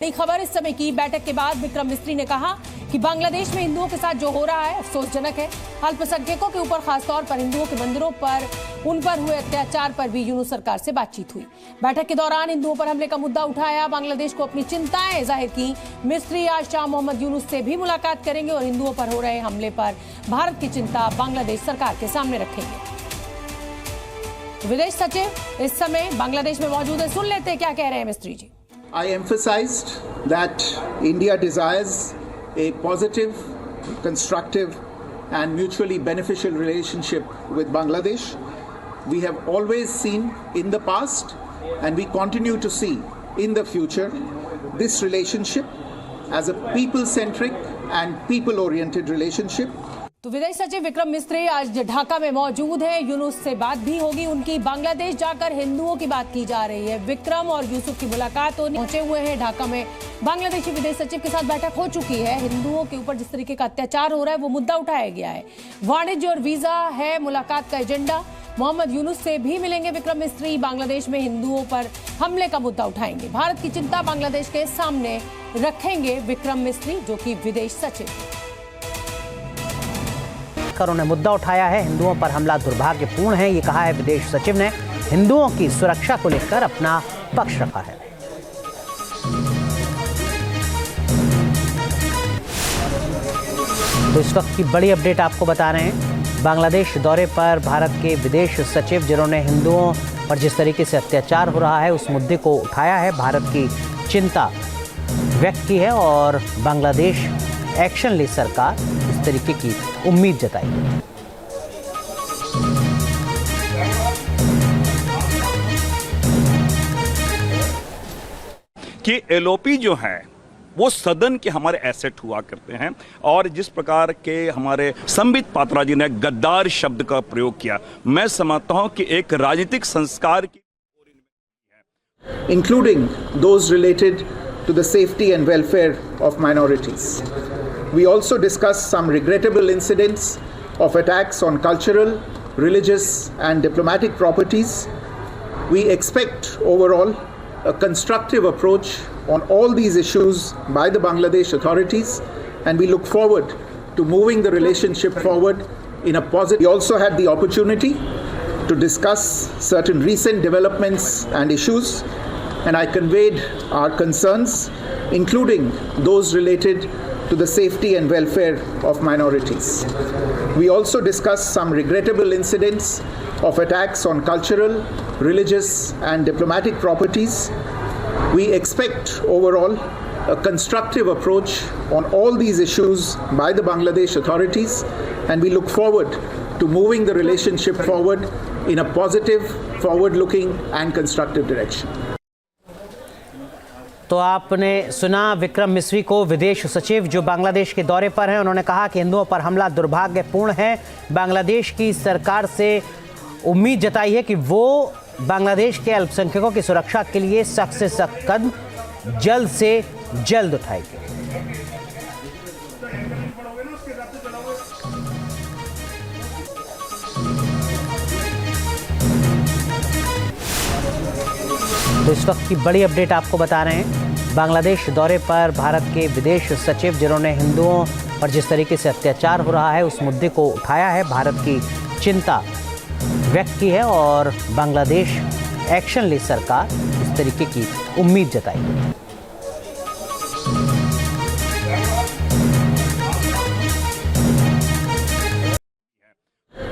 बड़ी खबर इस समय की। बैठक के बाद विक्रम मिस्त्री ने कहा कि बांग्लादेश में हिंदुओं के साथ जो हो रहा है अफसोसजनक है। अल्पसंख्यकों के ऊपर खासतौर पर हिंदुओं के मंदिरों पर उन पर हुए अत्याचार पर भी यूनुस सरकार से बातचीत हुई। बैठक के दौरान हिंदुओं पर हमले का मुद्दा उठाया, बांग्लादेश को अपनी चिंताएं जाहिर की। मिस्त्री आज शाह मोहम्मद यूनुस से भी मुलाकात करेंगे और हिंदुओं पर हो रहे हमले पर भारत की चिंता बांग्लादेश सरकार के सामने रखेंगे। विदेश सचिव इस समय बांग्लादेश में मौजूद है, सुन लेते हैं क्या कह रहे हैं मिस्त्री जी। I emphasized that India desires a positive, constructive and mutually beneficial relationship with Bangladesh. We have always seen in the past and we continue to see in the future this relationship as a people-centric and people-oriented relationship. तो विदेश सचिव विक्रम मिस्त्री आज ढाका में मौजूद है। यूनुस से बात भी होगी उनकी। बांग्लादेश जाकर हिंदुओं की बात की जा रही है। विक्रम और यूसुफ की मुलाकात पहुंचे हुए हैं ढाका में। बांग्लादेशी विदेश सचिव के साथ बैठक हो चुकी है। हिंदुओं के ऊपर जिस तरीके का अत्याचार हो रहा है वो मुद्दा उठाया गया है। वाणिज्य और वीजा है मुलाकात का एजेंडा। मोहम्मद यूनुस से भी मिलेंगे विक्रम मिस्त्री। बांग्लादेश में हिंदुओं पर हमले का मुद्दा उठाएंगे। भारत की चिंता बांग्लादेश के सामने रखेंगे विक्रम मिस्त्री, जो कि विदेश सचिव। उन्होंने मुद्दा उठाया है, हिंदुओं पर हमला दुर्भाग्यपूर्ण है, ये कहा है विदेश सचिव ने। हिंदुओं की सुरक्षा को लेकर अपना पक्ष रखा है। तो इस वक्त की बड़ी अपडेट आपको बता रहे हैं। बांग्लादेश दौरे पर भारत के विदेश सचिव, जिन्होंने हिंदुओं पर जिस तरीके से अत्याचार हो रहा है उस मुद्दे को उठाया है, भारत की चिंता व्यक्त की है और बांग्लादेश एक्शन ले सरकार इस तरीके की उम्मीद जताई। कि एलओपी जो है वो सदन के हमारे एसेट हुआ करते हैं और जिस प्रकार के हमारे संबित पात्रा जी ने गद्दार शब्द का प्रयोग किया, मैं समझता हूं कि एक राजनीतिक संस्कार की including those related to the safety and welfare of minorities. We also discussed some regrettable incidents of attacks on cultural, religious and diplomatic properties. We expect overall a constructive approach on all these issues by the Bangladesh authorities and we look forward to moving the relationship forward in a positive. We also had the opportunity to discuss certain recent developments and issues and I conveyed our concerns, including those related to the safety and welfare of minorities. We also discussed some regrettable incidents of attacks on cultural, religious and diplomatic properties. We expect overall a constructive approach on all these issues by the Bangladesh authorities and we look forward to moving the relationship forward in a positive, forward-looking and constructive direction. तो आपने सुना विक्रम मिस्री को, विदेश सचिव जो बांग्लादेश के दौरे पर हैं। उन्होंने कहा कि हिंदुओं पर हमला दुर्भाग्यपूर्ण है। बांग्लादेश की सरकार से उम्मीद जताई है कि वो बांग्लादेश के अल्पसंख्यकों की सुरक्षा के लिए सख्त से सख्त कदम जल्द से जल्द उठाएगी। तो इस वक्त की बड़ी अपडेट आपको बता रहे हैं। बांग्लादेश दौरे पर भारत के विदेश सचिव, जिन्होंने हिंदुओं पर जिस तरीके से अत्याचार हो रहा है उस मुद्दे को उठाया है, भारत की चिंता व्यक्त की है और बांग्लादेश एक्शन ले सरकार इस तरीके की उम्मीद जताई।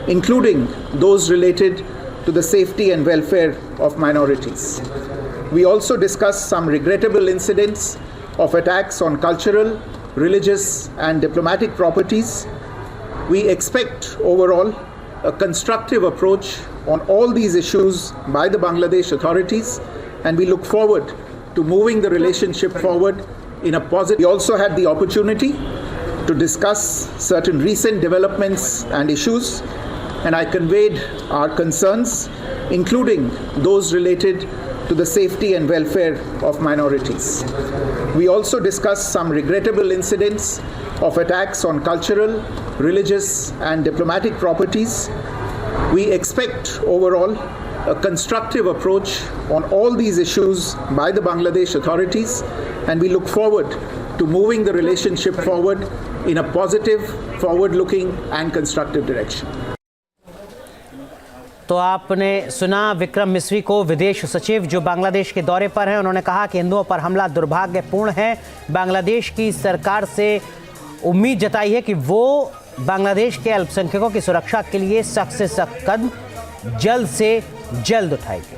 Including those related to the safety and welfare of minorities. We also discussed some regrettable incidents of attacks on cultural, religious and diplomatic properties. We expect overall a constructive approach on all these issues by the Bangladesh authorities and we look forward to moving the relationship forward in a positive. We also had the opportunity to discuss certain recent developments and issues and I conveyed our concerns, including those related to the safety and welfare of minorities. We also discussed some regrettable incidents of attacks on cultural, religious and diplomatic properties. We expect overall a constructive approach on all these issues by the Bangladesh authorities, and we look forward to moving the relationship forward in a positive, forward-looking and constructive direction. तो आपने सुना विक्रम मिस्री को, विदेश सचिव जो बांग्लादेश के दौरे पर हैं। उन्होंने कहा कि हिंदुओं पर हमला दुर्भाग्यपूर्ण है। बांग्लादेश की सरकार से उम्मीद जताई है कि वो बांग्लादेश के अल्पसंख्यकों की सुरक्षा के लिए सख्त से सख्त कदम जल्द से जल्द उठाएगी।